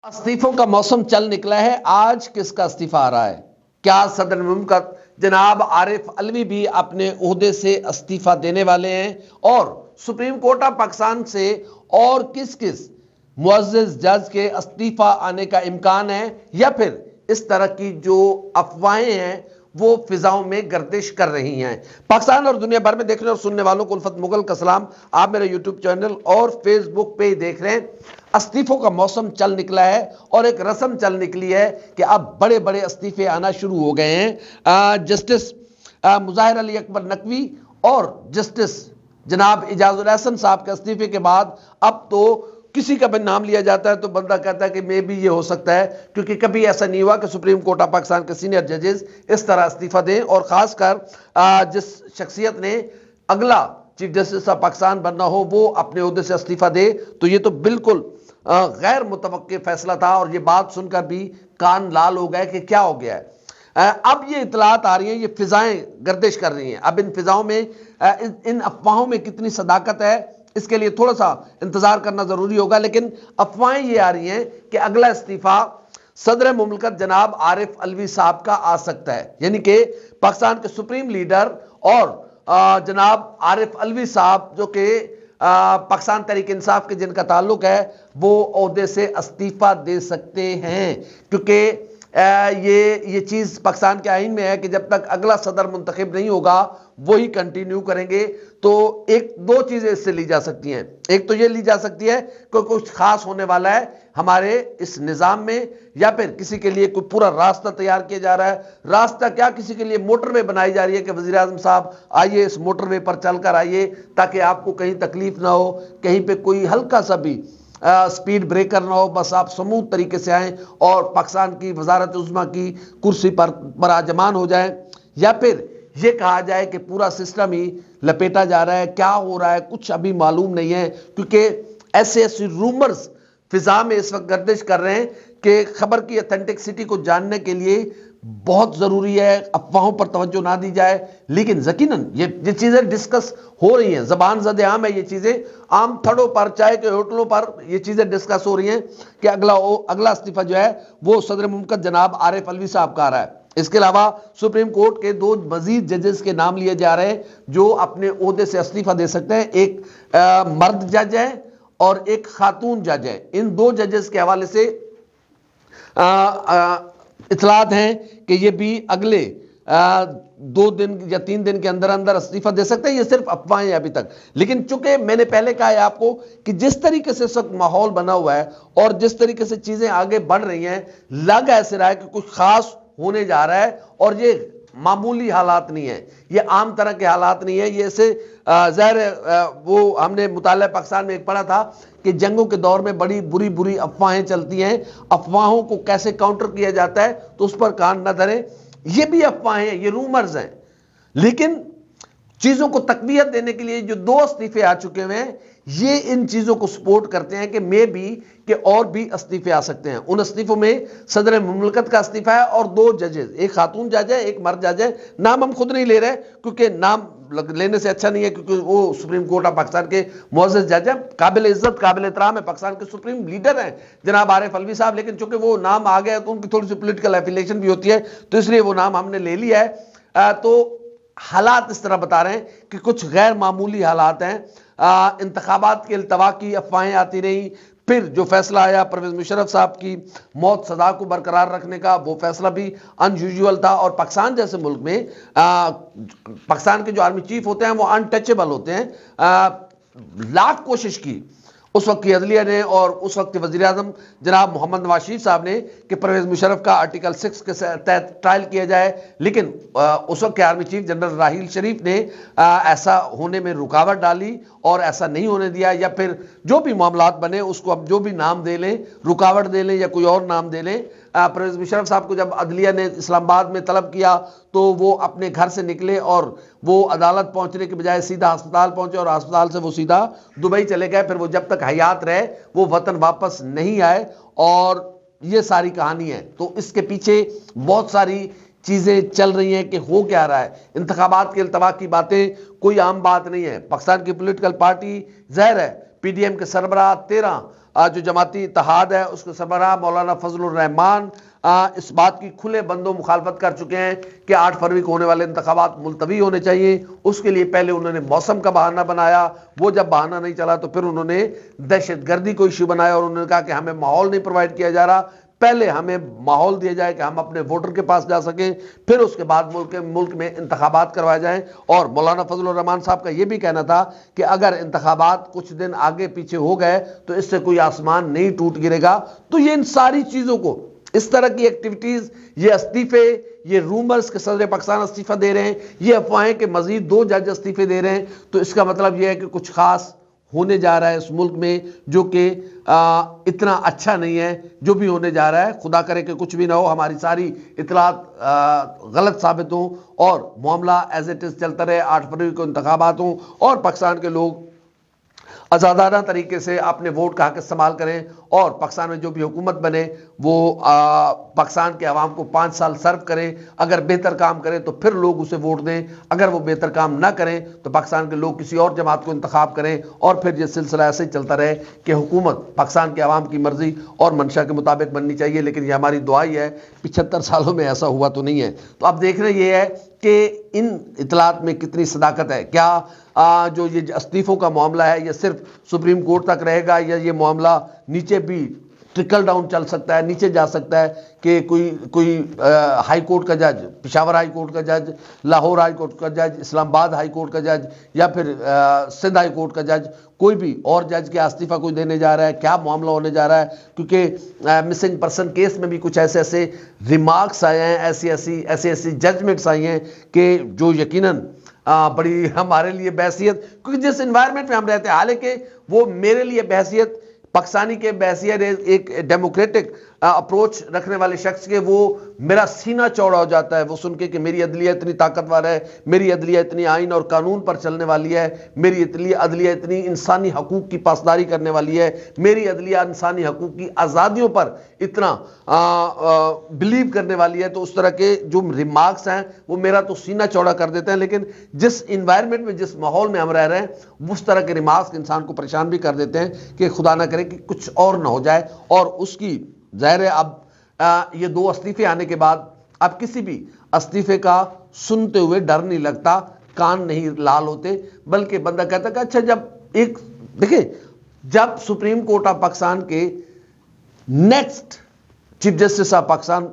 استعفوں کا موسم چل نکلا ہے۔ آج کس کا استعفی آ رہا ہے؟ کیا صدر مملکت جناب عارف علوی بھی اپنے عہدے سے استعفی دینے والے ہیں؟ اور سپریم کورٹ آف پاکستان سے اور کس کس معزز جج کے استعفی آنے کا امکان ہے، یا پھر اس طرح کی جو افواہیں ہیں وہ فضاؤں میں گردش کر رہی ہیں؟ پاکستان اور دنیا بھر میں دیکھنے اور سننے والوں کو الفت مغل کا سلام۔ آپ میرے یوٹیوب چینل اور فیس بک پہ دیکھ رہے ہیں۔ استعفوں کا موسم چل نکلا ہے اور ایک رسم چل نکلی ہے کہ اب بڑے بڑے استعفے آنا شروع ہو گئے ہیں۔ جسٹس مظاہر علی اکبر نقوی اور جسٹس جناب اعجاز الاحسن صاحب کے استعفے کے بعد اب تو کسی کا بھی نام لیا جاتا ہے تو بندہ کہتا ہے کہ میں بھی یہ ہو سکتا ہے، کیونکہ کبھی ایسا نہیں ہوا کہ سپریم کورٹ آف پاکستان کے سینئر ججز اس طرح استعفی دیں، اور خاص کر جس شخصیت نے اگلا چیف جسٹس آف پاکستان بننا ہو وہ اپنے عہدے سے استعفی دے، تو یہ تو بالکل غیر متوقع فیصلہ تھا، اور یہ بات سن کر بھی کان لال ہو گئے کہ کیا ہو گیا ہے۔ اب یہ اطلاعات آ رہی ہیں، یہ فضائیں گردش کر رہی ہیں۔ اب ان فضاؤں میں ان افواہوں میں کتنی صداقت ہے اس کے لیے تھوڑا سا انتظار کرنا ضروری ہوگا، لیکن افواہیں یہ آ رہی ہیں کہ اگلا استعفی صدر مملکت جناب عارف علوی صاحب کا آ سکتا ہے، یعنی کہ پاکستان کے سپریم لیڈر اور جناب عارف علوی صاحب جو کہ پاکستان تحریک انصاف کے جن کا تعلق ہے وہ عہدے سے استعفی دے سکتے ہیں، کیونکہ یہ چیز پاکستان کے آئین میں ہے کہ جب تک اگلا صدر منتخب نہیں ہوگا وہی کنٹینیو کریں گے۔ تو ایک دو چیزیں اس سے لی جا سکتی ہیں۔ ایک تو یہ لی جا سکتی ہے کہ کچھ خاص ہونے والا ہے ہمارے اس نظام میں، یا پھر کسی کے لیے کوئی پورا راستہ تیار کیا جا رہا ہے۔ راستہ کیا، کسی کے لیے موٹر وے بنائی جا رہی ہے کہ وزیر اعظم صاحب آئیے اس موٹر وے پر چل کر آئیے تاکہ آپ کو کہیں تکلیف نہ ہو، کہیں پہ کوئی ہلکا سا بھی سپیڈ بریکر نہ ہو، بس آپ سموتھ طریقے سے آئیں اور پاکستان کی وزارت عظمیٰ کی کرسی پر براجمان ہو جائیں۔ یا پھر یہ کہا جائے کہ پورا سسٹم ہی لپیٹا جا رہا ہے، کیا ہو رہا ہے کچھ ابھی معلوم نہیں ہے، کیونکہ ایسے رومرز فضا میں اس وقت گردش کر رہے ہیں کہ خبر کی اتھینٹکسٹی کو جاننے کے لیے بہت ضروری ہے افواہوں پر توجہ نہ دی جائے، لیکن یقیناً یہ چیزیں ڈسکس ہو رہی ہیں، زبان زد عام ہے، یہ چیزیں عام تھڑوں پر چائے کے ہوٹلوں پر یہ چیزیں ڈسکس ہو رہی ہیں کہ اگلا استعفی جو ہے وہ صدر مملکت جناب عارف علوی صاحب کا آ رہا ہے۔ اس کے علاوہ سپریم کورٹ کے دو مزید ججز کے نام لیے جا رہے ہیں جو اپنے عہدے سے استعفی دے سکتے ہیں، ایک مرد جج ہے اور ایک خاتون جج ہے۔ ان دو ججز کے حوالے سے اطلاعات ہیں کہ یہ بھی اگلے 2 دن یا 3 دن کے اندر اندر استعفی دے سکتے ہیں۔ یہ صرف افواہیں ہیں ابھی تک، لیکن چونکہ میں نے پہلے کہا ہے آپ کو کہ جس طریقے سے اس وقت ماحول بنا ہوا ہے اور جس طریقے سے چیزیں آگے بڑھ رہی ہیں، لگ ایسے رہا ہے کہ کچھ خاص ہونے جا رہا ہے، اور یہ معمولی حالات نہیں ہیں، یہ عام طرح کے حالات نہیں ہیں۔ یہ ایسے ظاہر وہ ہم نے مطالعہ پاکستان میں ایک پڑھا تھا کہ جنگوں کے دور میں بڑی بری افواہیں چلتی ہیں، افواہوں کو کیسے کاؤنٹر کیا جاتا ہے تو اس پر کان نہ دھریں۔ یہ بھی افواہیں ہیں، یہ رومرز ہیں، لیکن چیزوں کو تقویت دینے کے لیے جو 2 استعفے آ چکے ہوئے ہیں یہ ان چیزوں کو سپورٹ کرتے ہیں کہ میں بھی کہ اور بھی استعفے آ سکتے ہیں۔ ان استعفوں میں صدر مملکت کا استعفی ہے اور 2 ججز، ایک خاتون جج ہے ایک مرد جج ہے۔ نام ہم خود نہیں لے رہے کیونکہ نام لینے سے اچھا نہیں ہے، کیونکہ وہ سپریم کورٹ آف پاکستان کے معزز جج ہیں، قابل عزت قابل احترام ہے، پاکستان کے سپریم لیڈر ہیں جناب عارف علوی صاحب، لیکن چونکہ وہ نام آ گیا تو ان کی تھوڑی سی پولیٹیکل ایفیلیشن بھی ہوتی ہے، تو اس لیے وہ نام ہم نے لے لیا ہے۔ تو حالات اس طرح بتا رہے ہیں کہ کچھ غیر معمولی حالات ہیں۔ انتخابات کے التوا کی افواہیں آتی رہیں، پھر جو فیصلہ آیا پرویز مشرف صاحب کی موت سزا کو برقرار رکھنے کا، وہ فیصلہ بھی ان یوزول تھا، اور پاکستان جیسے ملک میں پاکستان کے جو آرمی چیف ہوتے ہیں وہ انٹچیبل ہوتے ہیں۔ لاکھ کوشش کی اس وقت کی عدلیہ نے اور اس وقت کے وزیر اعظم جناب محمد نواز شریف صاحب نے کہ پرویز مشرف کا آرٹیکل 6 کے تحت ٹرائل کیا جائے، لیکن اس وقت کے army chief general Raheel Sharif نے ایسا ہونے میں رکاوٹ ڈالی اور ایسا نہیں ہونے دیا، یا پھر جو بھی معاملات بنے اس کو اب جو بھی نام دے لیں، رکاوٹ دے لیں یا کوئی اور نام دے لیں۔ پرویز مشرف صاحب کو جب عدلیہ نے اسلام آباد میں طلب کیا تو وہ اپنے گھر سے نکلے اور وہ عدالت پہنچنے کے بجائے سیدھا ہسپتال پہنچے، اور ہسپتال سے وہ سیدھا دبئی چلے گئے۔ پھر وہ جب تک حیات رہے وہ وطن واپس نہیں آئے، اور یہ ساری کہانی ہے۔ تو اس کے پیچھے بہت ساری چیزیں چل رہی ہیں کہ ہو کیا رہا ہے۔ انتخابات کے التوا کی باتیں کوئی عام بات نہیں ہے۔ پاکستان کی پولیٹیکل پارٹی ظاہر ہے پی ڈی ایم کے سربراہ 13 جو جماعتی اتحاد ہے اس کے سربراہ مولانا فضل الرحمان اس بات کی کھلے بندوں مخالفت کر چکے ہیں کہ 8 فروری کو ہونے والے انتخابات ملتوی ہونے چاہیے. اس کے لیے پہلے انہوں نے موسم کا بہانہ بنایا، وہ جب بہانہ نہیں چلا تو پھر انہوں نے دہشت گردی کو ایشو بنایا اور انہوں نے کہا کہ ہمیں ماحول نہیں پرووائڈ کیا جا رہا، پہلے ہمیں ماحول دیا جائے کہ ہم اپنے ووٹر کے پاس جا سکیں، پھر اس کے بعد ملک میں انتخابات کروائے جائیں. اور مولانا فضل الرحمان صاحب کا یہ بھی کہنا تھا کہ اگر انتخابات کچھ دن آگے پیچھے ہو گئے تو اس سے کوئی آسمان نہیں ٹوٹ گرے گا. تو یہ ان ساری چیزوں کو، اس طرح کی ایکٹیویٹیز، یہ استعفے، یہ رومرز کہ صدر پاکستان استعفیٰ دے رہے ہیں، یہ افواہیں کہ مزید 2 جج استعفے دے رہے ہیں، تو اس کا مطلب یہ ہے کہ کچھ خاص ہونے جا رہا ہے اس ملک میں جو کہ اتنا اچھا نہیں ہے. جو بھی ہونے جا رہا ہے، خدا کرے کہ کچھ بھی نہ ہو، ہماری ساری اطلاعات غلط ثابت ہوں اور معاملہ ایز اٹ از چلتا رہے، 8 فروری کو انتخابات ہوں اور پاکستان کے لوگ آزادانہ طریقے سے اپنے ووٹ کا حق استعمال کریں اور پاکستان میں جو بھی حکومت بنے وہ پاکستان کے عوام کو 5 سال سرو کرے. اگر بہتر کام کرے تو پھر لوگ اسے ووٹ دیں، اگر وہ بہتر کام نہ کریں تو پاکستان کے لوگ کسی اور جماعت کو انتخاب کریں اور پھر یہ سلسلہ ایسے ہی چلتا رہے کہ حکومت پاکستان کے عوام کی مرضی اور منشا کے مطابق بننی چاہیے. لیکن یہ ہماری دعا ہی ہے، 75 سالوں میں ایسا ہوا تو نہیں ہے. تو اب دیکھنا یہ ہے کہ ان اطلاعات میں کتنی صداقت ہے. کیا جو یہ استعفوں کا معاملہ ہے یہ صرف سپریم کورٹ تک رہے گا یا یہ معاملہ نیچے بھی ٹرکل ڈاؤن چل سکتا ہے، نیچے جا سکتا ہے کہ کوئی ہائی کورٹ کا جج، پشاور ہائی کورٹ کا جج، لاہور ہائی کورٹ کا جج، اسلام آباد ہائی کورٹ کا جج یا پھر سندھ ہائی کورٹ کا جج، کوئی بھی اور جج کے استعفیٰ کوئی دینے جا رہا ہے؟ کیا معاملہ ہونے جا رہا ہے؟ کیونکہ مسنگ پرسن کیس میں بھی کچھ ایسے ریمارکس آئے ہیں، ایسی ججمنٹس آئی ہیں کہ جو یقیناً بڑی ہمارے لیے بحثیت، کیونکہ جس انوائرمنٹ میں ہم رہتے ہیں، حالانکہ وہ میرے لیے بحثیت پاکستانی کے بحثیت ایک ڈیموکریٹک اپروچ رکھنے والے شخص کے، وہ میرا سینہ چوڑا ہو جاتا ہے وہ سن کے کہ میری عدلیہ اتنی طاقتور ہے، میری عدلیہ اتنی آئین اور قانون پر چلنے والی ہے، میری عدلیہ اتنی انسانی حقوق کی پاسداری کرنے والی ہے، میری عدلیہ انسانی حقوق کی آزادیوں پر اتنا بلیو کرنے والی ہے. تو اس طرح کے جو ریمارکس ہیں وہ میرا تو سینہ چوڑا کر دیتے ہیں. لیکن جس انوائرمنٹ میں، جس ماحول میں ہم رہ رہے ہیں، اس طرح کے ریمارکس انسان کو پریشان بھی کر دیتے ہیں کہ خدا نہ کرے کہ کچھ اور نہ ہو جائے. اور اس کی ظاہر ہے اب یہ 2 استعفے آنے کے بعد اب کسی بھی استعفے کا سنتے ہوئے ڈر نہیں لگتا، کان نہیں لال ہوتے، بلکہ بندہ کہتا ہے کہ اچھا دیکھیں جب سپریم کورٹ آف پاکستان کے next chief justice of Pakistan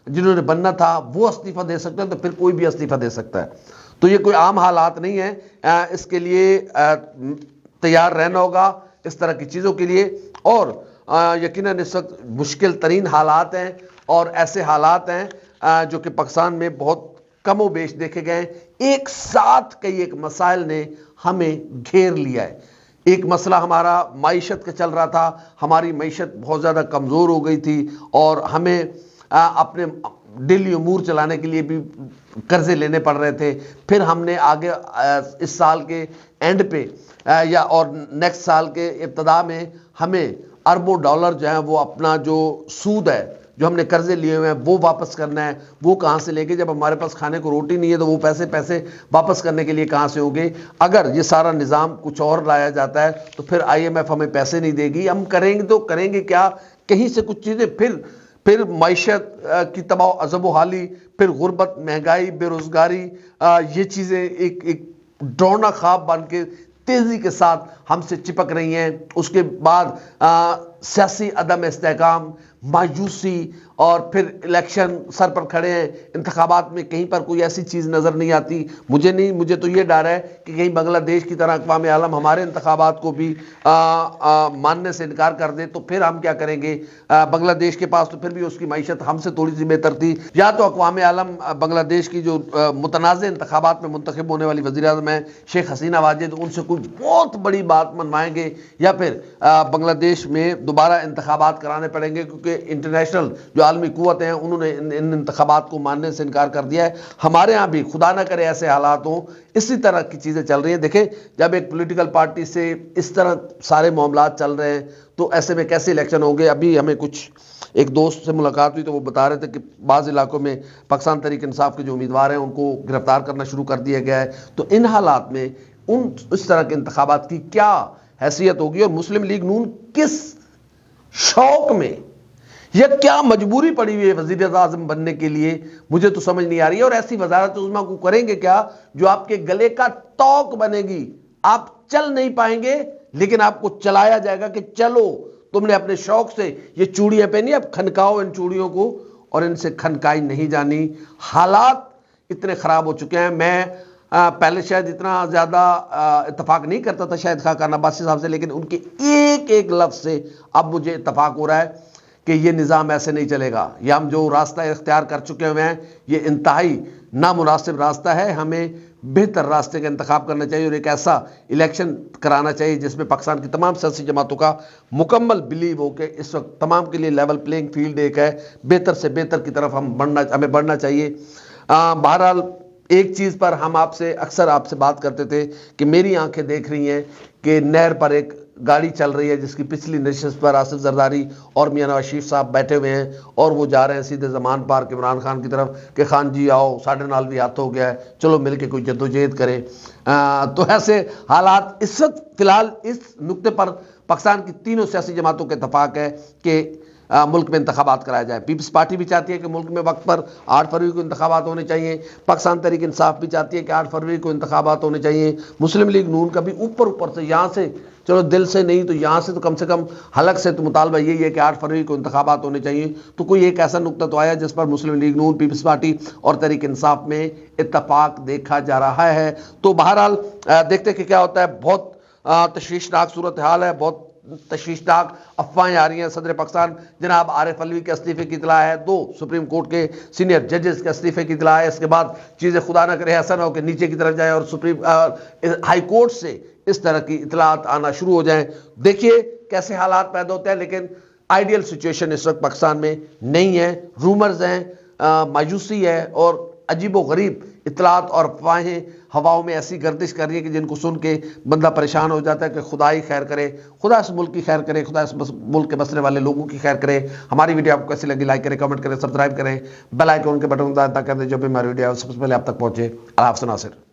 جنہوں نے بننا تھا وہ استعفیٰ دے سکتے ہیں تو پھر کوئی بھی استعفیٰ دے سکتا ہے. تو یہ کوئی عام حالات نہیں ہے، اس کے لیے تیار رہنا ہوگا اس طرح کی چیزوں کے لیے. اور یقیناً اس وقت مشکل ترین حالات ہیں اور ایسے حالات ہیں جو کہ پاکستان میں بہت کم و بیش دیکھے گئے ہیں. ایک ساتھ کئی مسائل نے ہمیں گھیر لیا ہے. ایک مسئلہ ہمارا معیشت کا چل رہا تھا، ہماری معیشت بہت زیادہ کمزور ہو گئی تھی اور ہمیں اپنے ڈیلی امور چلانے کے لیے بھی قرضے لینے پڑ رہے تھے. پھر ہم نے آگے اس سال کے اینڈ پہ یا اور نیکسٹ سال کے ابتدا میں ہمیں اربوں ڈالر جو ہیں وہ اپنا جو سود ہے جو ہم نے قرضے لیے ہوئے ہیں وہ واپس کرنا ہے. وہ کہاں سے لیں گے جب ہمارے پاس کھانے کو روٹی نہیں ہے؟ تو وہ پیسے واپس کرنے کے لیے کہاں سے ہوں گے؟ اگر یہ سارا نظام کچھ اور لایا جاتا ہے تو پھر IMF ہمیں پیسے نہیں دے گی. ہم کریں گے تو کریں گے کیا؟ کہیں سے کچھ چیزیں پھر معیشت کی تباہ و عذاب و حالی، پھر غربت، مہنگائی، بے روزگاری، یہ چیزیں ایک ڈرونا خواب بن کے تیزی کے ساتھ ہم سے چپک رہی ہیں. اس کے بعد سیاسی عدم استحکام، مایوسی، اور پھر الیکشن سر پر کھڑے ہیں. انتخابات میں کہیں پر کوئی ایسی چیز نظر نہیں آتی. مجھے تو یہ ڈر ہے کہ کہیں بنگلہ دیش کی طرح اقوام عالم ہمارے انتخابات کو بھی ماننے سے انکار کر دے تو پھر ہم کیا کریں گے؟ بنگلہ دیش کے پاس تو پھر بھی اس کی معیشت ہم سے تھوڑی سی بہتر تھی. یا تو اقوام عالم بنگلہ دیش کی جو متنازع انتخابات میں منتخب ہونے والی وزیر اعظم ہیں شیخ حسینہ واجد، ان سے کوئی بہت بڑی بات منوائیں گے، یا پھر بنگلہ دیش میں دوبارہ انتخابات کرانے پڑیں گے کیونکہ انٹرنیشنل جو عالمی قوتیں ہیں انہوں نے ان انتخابات کو ماننے سے انکار کر دیا ہے. ہمارے ہاں بھی خدا نہ کرے ایسے حالات ہوں. اسی طرح کی چیزیں چل رہی ہیں. دیکھیں جب ایک پولیٹیکل پارٹی سے اس طرح سارے معاملات چل رہے ہیں تو ایسے میں کیسے الیکشن ہوں گے؟ ابھی ہمیں ایک دوست سے ملاقات ہوئی تو وہ بتا رہے تھے کہ بعض علاقوں میں پاکستان تحریک انصاف کے جو امیدوار ہیں ان کو گرفتار کرنا شروع کر دیا گیا ہے. تو ان حالات میں اس طرح کے انتخابات کی کیا حیثیت ہوگی اور مسلم لیگ نون کس شوق میں، یہ کیا مجبوری پڑی ہوئی ہے وزیر اعظم بننے کے لیے، مجھے تو سمجھ نہیں آ رہی ہے۔ اور ایسی وزارت عظمیٰ کو کریں گے کیا جو آپ کے گلے کا توق بنے گی، آپ چل نہیں پائیں گے لیکن آپ کو چلایا جائے گا کہ چلو، تم نے اپنے شوق سے یہ چوڑیاں پہنی، اب کھنکاؤ ان چوڑیوں کو، اور ان سے کھنکائی نہیں جانی۔ حالات اتنے خراب ہو چکے ہیں۔ میں پہلے شاید اتنا زیادہ اتفاق نہیں کرتا تھا شاہد خاقان عباسی صاحب سے، لیکن ان کے ایک ایک لفظ سے اب مجھے اتفاق ہو رہا ہے کہ یہ نظام ایسے نہیں چلے گا۔ یہ ہم جو راستہ اختیار کر چکے ہوئے ہیں یہ انتہائی نامناسب راستہ ہے۔ ہمیں بہتر راستے کا انتخاب کرنا چاہیے اور ایک ایسا الیکشن کرانا چاہیے جس میں پاکستان کی تمام سیاسی جماعتوں کا مکمل بلیو ہو کہ اس وقت تمام کے لیے لیول پلینگ فیلڈ ایک ہے، بہتر سے بہتر کی طرف ہمیں بڑھنا چاہیے۔ بہرحال ایک چیز پر ہم اکثر آپ سے بات کرتے تھے کہ میری آنکھیں دیکھ رہی ہیں کہ نہر پر ایک گاڑی چل رہی ہے جس کی پچھلی نشست پر آصف زرداری اور میاں نواز شریف صاحب بیٹھے ہوئے ہیں اور وہ جا رہے ہیں سیدھے زمان پارک عمران خان کی طرف کہ خان جی آؤ، ساڑھے نال بھی ہاتھ ہو گیا ہے، چلو مل کے کوئی جدوجہد کرے۔ تو ایسے حالات اس وقت فی الحال اس نقطے پر پاکستان کی تینوں سیاسی جماعتوں کے اتفاق ہے کہ ملک میں انتخابات کرایا جائے۔ پیپلز پارٹی بھی چاہتی ہے کہ ملک میں وقت پر 8 فروری کو انتخابات ہونے چاہیے، پاکستان تحریک انصاف بھی چاہتی ہے کہ 8 فروری کو انتخابات ہونے چاہیے، مسلم لیگ نون کا بھی اوپر سے یہاں سے، چلو دل سے نہیں تو یہاں سے تو کم سے کم حلق سے تو مطالبہ یہی ہے کہ 8 فروری کو انتخابات ہونے چاہیے۔ تو کوئی ایک ایسا نقطہ تو آیا جس پر مسلم لیگ نون، پیپلز پارٹی اور تحریک انصاف میں اتفاق دیکھا جا رہا ہے۔ تو بہرحال دیکھتے کہ کیا ہوتا ہے۔ بہت تشویشناک صورتحال ہے، بہت تشویشناک افواہیں آ رہی ہیں۔ صدر پاکستان جناب عارف علوی کے استعفے کی اطلاع ہے، 2 سپریم کورٹ کے سینئر ججز کے استعفے کی اطلاع ہے۔ اس کے بعد چیزیں خدا نہ کرے ایسا نہ ہو کہ نیچے کی طرف جائیں اور ہائی کورٹ سے اس طرح کی اطلاعات آنا شروع ہو جائیں۔ دیکھیے کیسے حالات پیدا ہوتے ہیں، لیکن آئیڈیل سچویشن اس وقت پاکستان میں نہیں ہے۔ رومرز ہیں، مایوسی ہے اور عجیب و غریب اطلاعات اور افواہیں ہواؤں میں ایسی گردش کر رہی ہیں کہ جن کو سن کے بندہ پریشان ہو جاتا ہے کہ خدا ہی خیر کرے، خدا اس ملک کی خیر کرے، خدا اس ملک کے بسنے والے لوگوں کی خیر کرے۔ ہماری ویڈیو آپ کو کیسی لگی لائک کریں، کمنٹ کریں، سبسکرائب کریں، بیل آئیکن کے بٹن دبا کر دیں جو بھی ہماری ویڈیو ہے سب سے پہلے آپ تک پہنچے۔ اللہ حافظ ناصر۔